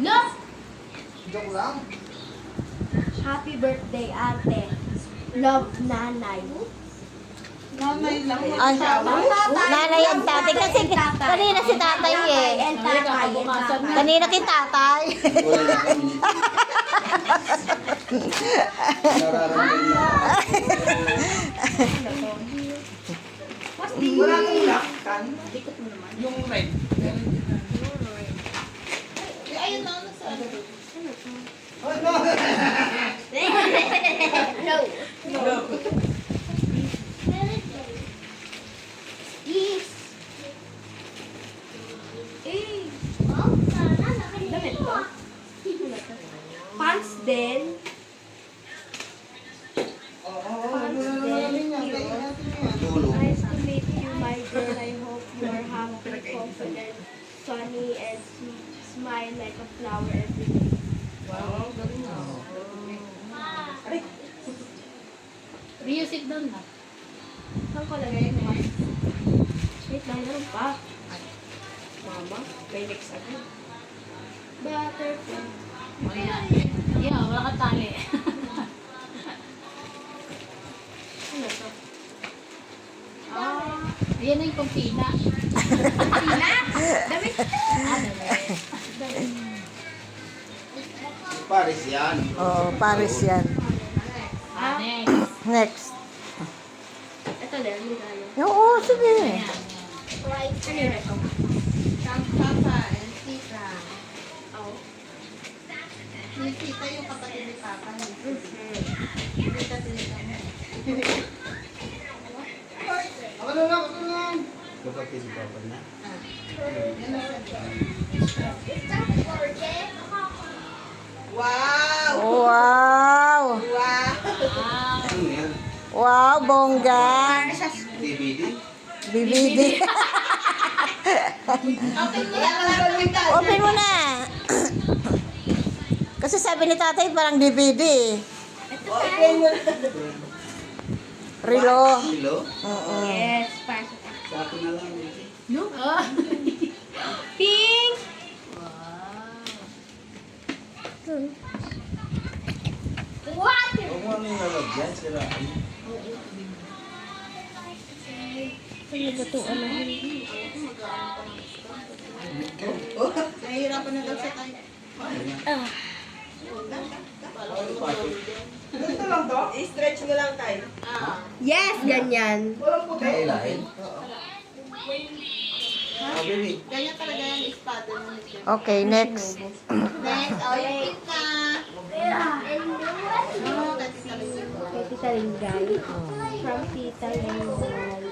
Look! Joke lang. Happy birthday, ate. Love, nanay. Nanay lang. Ay, nanay ang tatay. Kasi kanina si tatay eh. And tatay, and tatay. Kanina kay tatay. Wala na kami. Nararamdaman na. Wala kang lakkan. Yung red. Ayun na, nasa ano. Oh, no. No. Yes. Eh. Damit ko. Pants din. Dulo. Nice to meet you, my girl. I hope you are happy, confident, sunny, and smile like a flower every day. Music doon na. Saan ko lagay mo? Wait lang, meron pa. Mama, may next agad. Butterfly. O yan. Yeah, wala ka tali. Ano to? Ayan na yung kumpina. Tina! Damit! Damit. Paris yan. Oo, Paris yan. Next. Next. Ito din, hindi tayo. Oo, sige. Ayan. Ano yun ito? Tita yung kapatid ni Papa. Tita sila. Ako na lang, ako na lang. Kapatid pa pa na. Wow! Wow! Wow! Ano yan? Wow, bongga! DVD? DVD. Okay, kaya ka lang yung tayo. Open mo na. Kasi sabi ni tatay parang DVD. Okay mo na. Rilo. Hello? Oo. Yes, para sa Sa akin na lang. Vicky. No? Oh. pink. What? Huwag mo nang lalagyan, sira. Nahihirapan na daw siya tayo. Ganito lang to? I-stretch mo lang tayo. Yes, ganyan. Walang puti. Kailahin. Oh, baby. Ganyan talaga yan, ispada mo. Okay, next. Next, yung pizza. Oh, kasi talaga. Kay Tita Linday. From Tita Linday.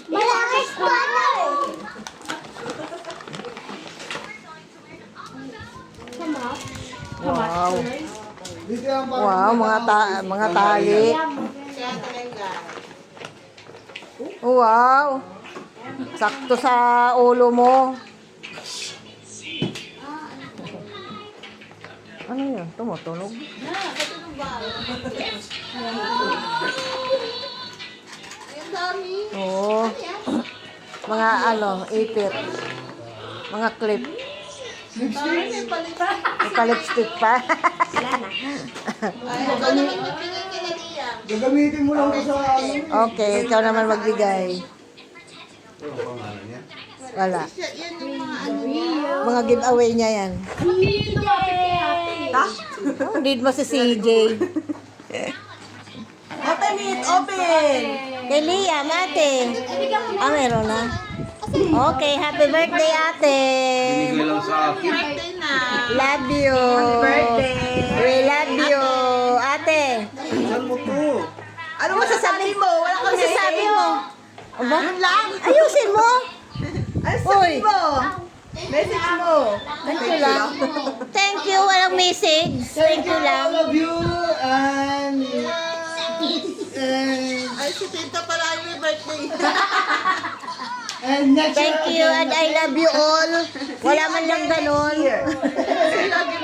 Malakis pa na Wow. Dito yan para Wow, mga tali. Kaya talaga. Wow. Sakto sa ulo mo. Ano yun? Tumutunog? Katulog ba? Ang dami. Oo. Mga ipit. Mga clip. May palit. Naka-lipstick pa. Ay, ikaw naman magbigay kay Nalia. Gagamitin mo lang to sa ano. Okay, ikaw naman magbigay. Ano ang pangalan niya? Wala. Yan yung mga ano niya. Mga giveaway niya yan. Ha? Oh, need mo si CJ. Open it! Open! Kay Liam, ate. Ah, meron na. Okay, happy birthday, ate. Binigay lang sa akin. Birthday na. Love you. We love you. Ate, Saan mo to? Ano masasabi mo? Wala ano kang sasabi mo? Aba, Yun lang. ayusin mo. Ano Uy. sabi mo? Message mo. Thank you lang. Thank you, walang message. Thank you All lang. of you and Ay, si Tita pala yung birthday. and next Thank you and I love you all. Wala man lang ganon. I love you